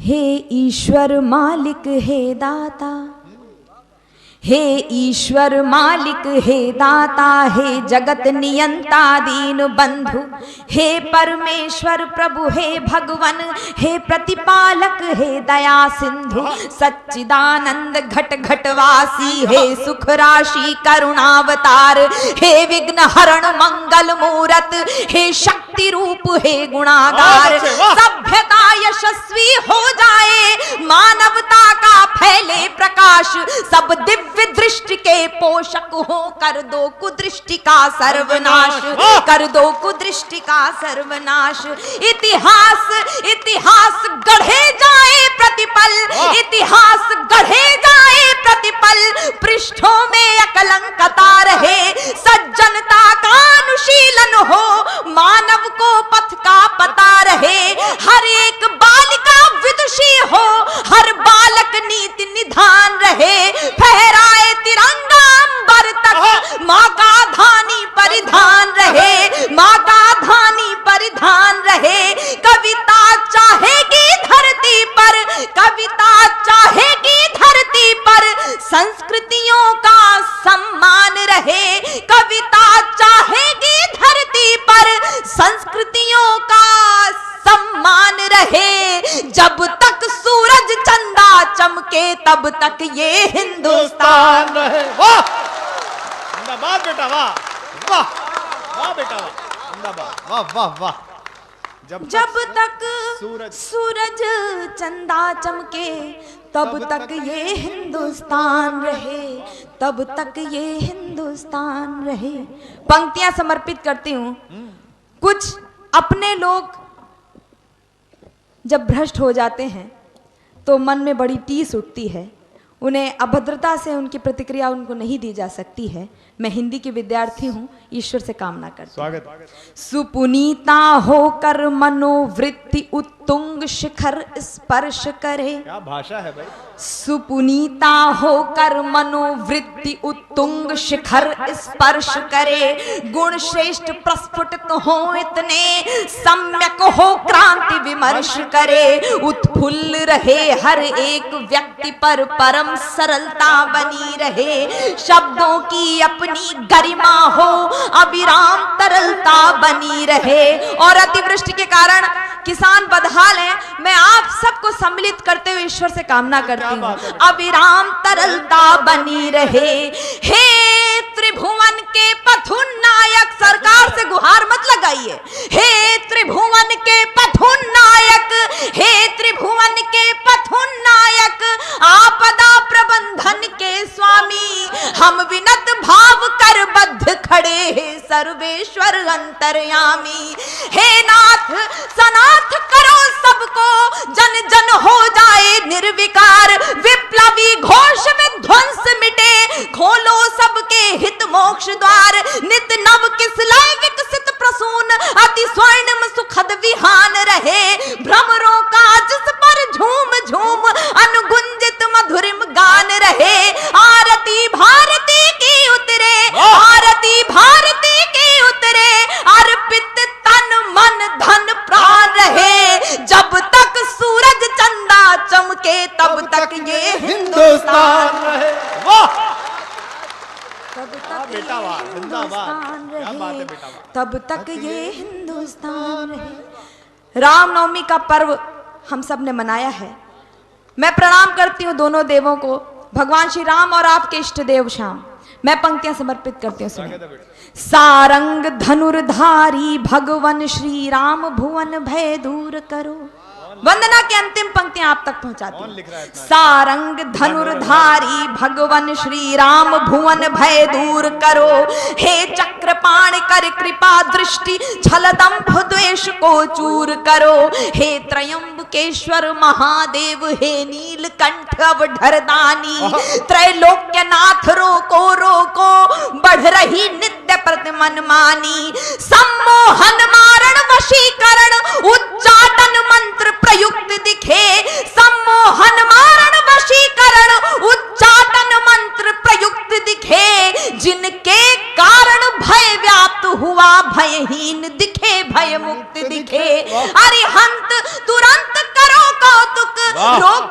हे ईश्वर मालिक हे दाता, हे ईश्वर मालिक हे दाता, हे जगत नियंता दीन बंधु, हे परमेश्वर प्रभु हे भगवन, हे प्रतिपालक हे दया सिंधु, सच्चिदानंद घट घटवासी, हे सुख राशि करुणावतार, हे विघ्न हरण मंगल मूरत, हे शक्ति रूप हे गुणागार, सभ्यता यशस्वी हो जाए, मानवता का फैले प्रकाश, सब दिव्य दृष्टि के पोषक हो, कर दो कुदृष्टि का सर्वनाश, कर दो कुदृष्टि का सर्वनाश। इतिहास इतिहास गढ़े जाए प्रतिपल, इतिहास गढ़े जाए प्रतिपल, पृष्ठों में अकलंकता रहे, सज्जनता का अनुशीलन हो, मानव को पथ का पता रहे, हर एक बालिका विदुषी हो, हर बालक नीति निधान रहे, फहराए तिरंगा अंबर तक, माँ का धानी परिधान रहे, माँ का धानी परिधान रहे। कविता चाहेगी धरती पर, कविता चाहेगी धरती पर, संस्कृतियों का सम्मान रहे, कविता चाहेगी धरती पर, संस्कृतियों का सम्मान रहे। जब तक सूरज चंदा चमके तब तक ये हिंदुस्तान रहे। वाह जिंदाबाद बेटा, वाह वाह वाह बेटा, वाह जिंदाबाद, वाह वाह वाह। जब तक सूरज चंदा चमके तब तक ये हिंदुस्तान रहे, तब तक ये हिंदुस्तान रहे। पंक्तियां समर्पित करती हूँ। कुछ अपने लोग जब भ्रष्ट हो जाते हैं तो मन में बड़ी टीस उठती है, उन्हें अभद्रता से उनकी प्रतिक्रिया उनको नहीं दी जा सकती है। मैं हिंदी की विद्यार्थी हूँ, ईश्वर से कामना करती हूँ। स्वागत। सुपुनीता होकर मनोवृत्ति उत्तुंग शिखर स्पर्श करे। क्या भाषा है भाई। सुपुनीता होकर मनोवृत्ति उत्तुंग शिखर स्पर्श करे, गुण श्रेष्ठ प्रस्फुटित हो इतने, सम्यक हो क्रांति विमर्श करे, उत्फुल्ल रहे हर एक व्यक्ति पर परम सरलता बनी रहे, शब्दों की अपनी गरिमा हो अविराम तरलता बनी रहे। और अतिवृष्टि के कारण किसान बदहाल हैं, मैं आप सबको सम्मिलित करते हुए ईश्वर से कामना करती हूँ, अविराम तरलता बनी रहे। हे त्रिभुवन के पथुनायक, सरकार से गुहार मत लगाइए, हे त्रिभुवन के पथुनायक, हे त्रिभुवन के पथुनायक, आपदा प्रबंधन के स्वामी, हम विनत भाव कर बद्ध खड़े हैं सर्वेश्वर अंतर्यामी। हे नाथ सनाथ करो सबको, जन जन हो जाए निर्विकार, विप्लवी घोष में ध्वंस मिटे, खोलो सबके हित मोक्ष द्वार, नित नव किसलय विकसित प्रसून, अति स्वर्णिम सुखद विहान रहे, भ्रमरों का जिस पर झूम झूम अनुगुंजित मधुरिम गान रहे। आरती भारती की उतरे, आरती भारती की उतरे, अर्पित तन मन धन प्राण रहे, जब तक सूरज चंदा चमके तब तक ये हिंदुस्तान रहे। वाह तब तक बेटा, वाह जिंदाबाद, क्या बात है बेटा, तब तक ये हिंदुस्तान रहे। रामनवमी का पर्व हम सब ने मनाया है। मैं प्रणाम करती हूँ दोनों देवों को, भगवान श्री राम और आपके इष्ट देव श्याम। मैं पंक्तियां समर्पित करती हूँ, सुनिए। सारंग धनुर्धारी भगवन श्री राम, भुवन भय दूर करो। वंदना की अंतिम पंक्तियां आप तक पहुंचाती हूं। सारंग धनुर्धारी भगवन श्री राम, भुवन भय दूर करो, हे चक्रपाण कर कृपा दृष्टि, छल दंभ द्वेष को चूर करो, हे त्रयंबकेश्वर महादेव, हे नीलकंठ अवधरदानी, त्रैलोक्यनाथ रोको रोको, बढ़ रही नित्य प्रतिमन मानी, सम्मोहन मारण वशीकरण, उच्चाटन मंत्र प्रयुक्त दिखे, सम्मोहन मारण वशीकरण, उच्चाटन मंत्र प्रयुक्त दिखे, जिनके कारण भय व्याप्त हुआ भयहीन दिखे, भय मुक्त दिखे, अरिहंत तुरंत करो कौतुक, वाह। रोग